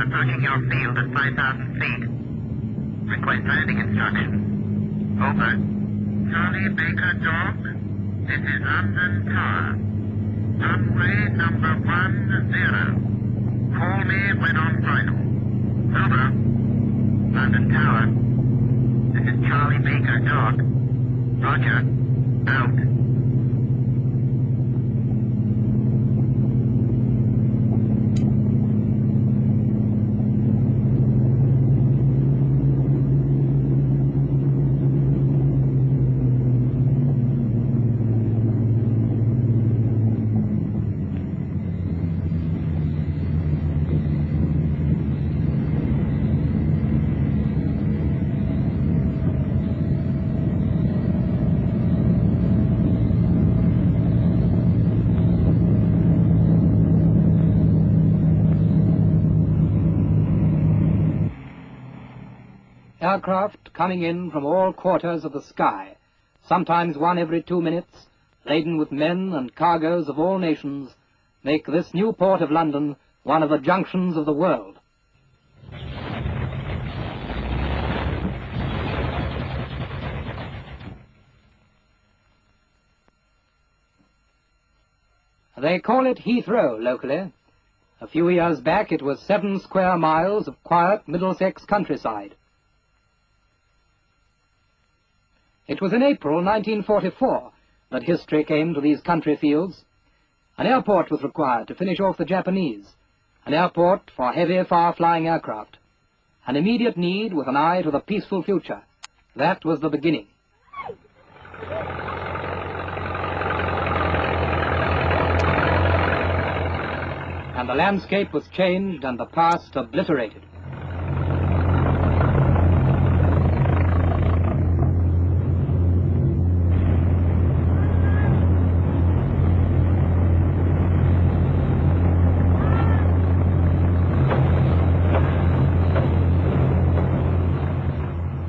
approaching your field at 5,000 feet. Request landing instructions. Over. Charlie Baker Dog, this is London Tower. Runway number 10. Call me when on final. Over. London Tower. This is Charlie Baker Dog. Roger. Out. Aircraft coming in from all quarters of the sky, sometimes one every 2 minutes, laden with men and cargoes of all nations, make this new port of London one of the junctions of the world. They call it Heathrow locally. A few years back it was 7 square miles of quiet Middlesex countryside. It was in April 1944 that history came to these country fields. An airport was required to finish off the Japanese, an airport for heavy, far-flying aircraft, an immediate need with an eye to the peaceful future. That was the beginning. And the landscape was changed and the past obliterated.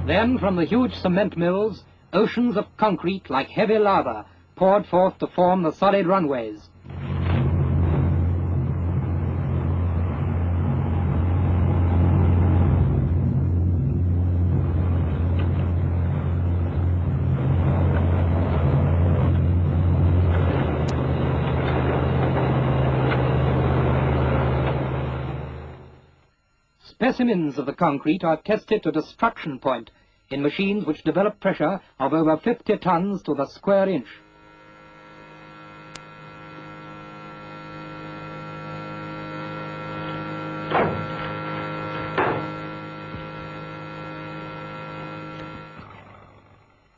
Then from the huge cement mills, oceans of concrete like heavy lava poured forth to form the solid runways. Specimens of the concrete are tested to destruction point in machines which develop pressure of over 50 tons to the square inch.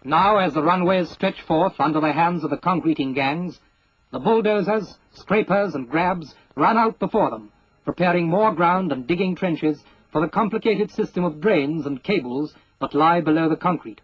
Now, as the runways stretch forth under the hands of the concreting gangs, the bulldozers, scrapers and grabs run out before them, preparing more ground and digging trenches for the complicated system of drains and cables that lie below the concrete.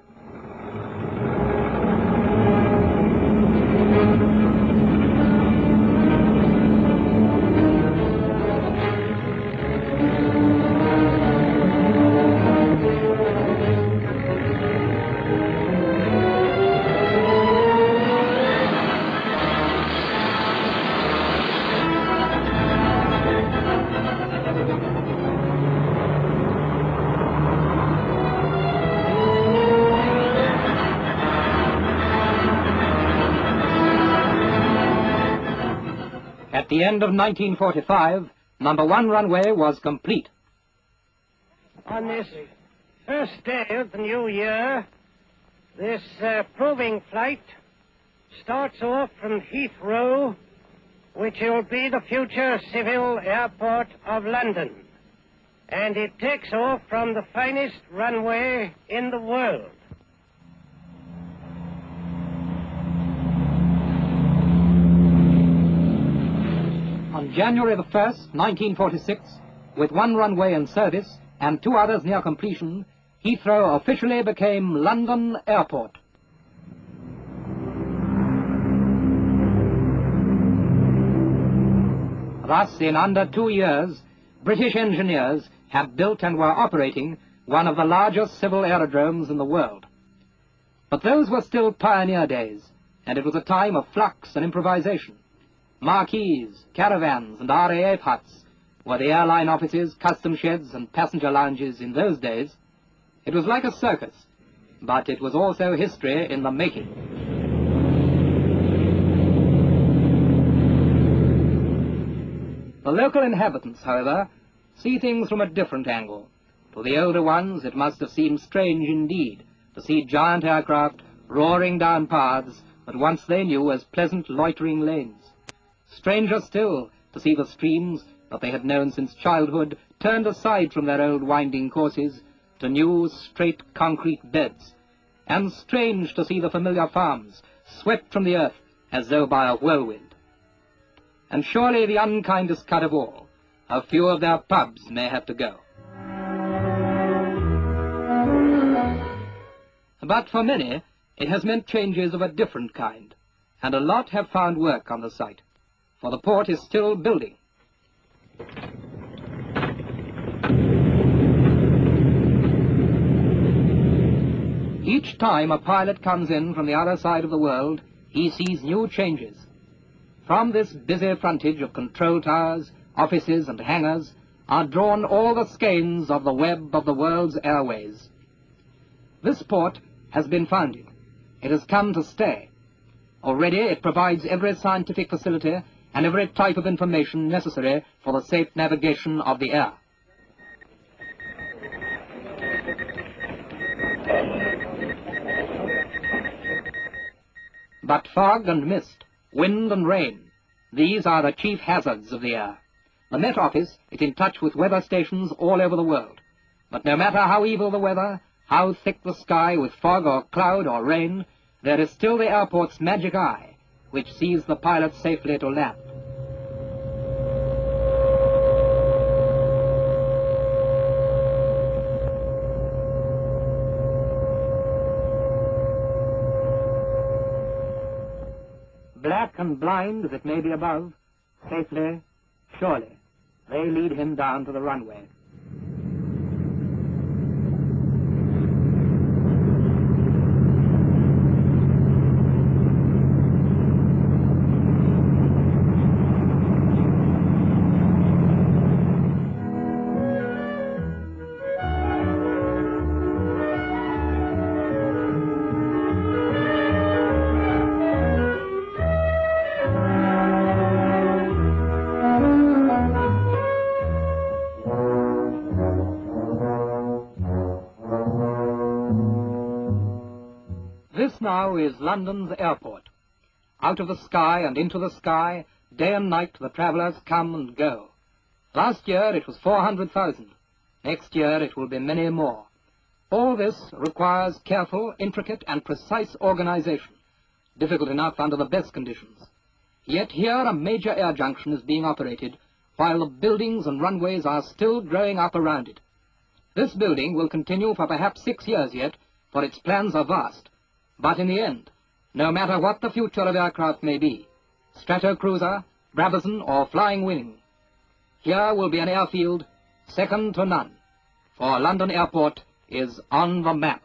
At the end of 1945, number 1 runway was complete. On this first day of the new year, this proving flight starts off from Heathrow, which will be the future civil airport of London. And it takes off from the finest runway in the world. On January the 1st, 1946, with 1 runway in service and 2 others near completion, Heathrow officially became London Airport. Thus, in under 2 years, British engineers had built and were operating one of the largest civil aerodromes in the world. But those were still pioneer days, and it was a time of flux and improvisation. Marquees, caravans, and RAF huts were the airline offices, custom sheds, and passenger lounges in those days, it was like a circus, but it was also history in the making. The local inhabitants, however, see things from a different angle. To the older ones, it must have seemed strange indeed to see giant aircraft roaring down paths that once they knew as pleasant loitering lanes. Stranger still to see the streams that they had known since childhood turned aside from their old winding courses to new straight concrete beds, and strange to see the familiar farms swept from the earth as though by a whirlwind. And surely the unkindest cut of all, a few of their pubs may have to go. But for many, it has meant changes of a different kind, and a lot have found work on the site, for the port is still building. Each time a pilot comes in from the other side of the world, he sees new changes. From this busy frontage of control towers, offices and hangars are drawn all the skeins of the web of the world's airways. This port has been founded. It has come to stay. Already it provides every scientific facility and every type of information necessary for the safe navigation of the air. But fog and mist, wind and rain, these are the chief hazards of the air. The Met Office is in touch with weather stations all over the world. But no matter how evil the weather, how thick the sky with fog or cloud or rain, there is still the airport's magic eye, which sees the pilot safely to land. Black and blind as it may be above, safely, surely, they lead him down to the runway. This now is London's airport. Out of the sky and into the sky, day and night the travellers come and go. Last year it was 400,000. Next year it will be many more. All this requires careful, intricate and precise organization, difficult enough under the best conditions. Yet here a major air junction is being operated, while the buildings and runways are still growing up around it. This building will continue for perhaps 6 years yet, for its plans are vast. But in the end, no matter what the future of aircraft may be, Stratocruiser, Brabazon or Flying Wing, here will be an airfield second to none, for London Airport is on the map.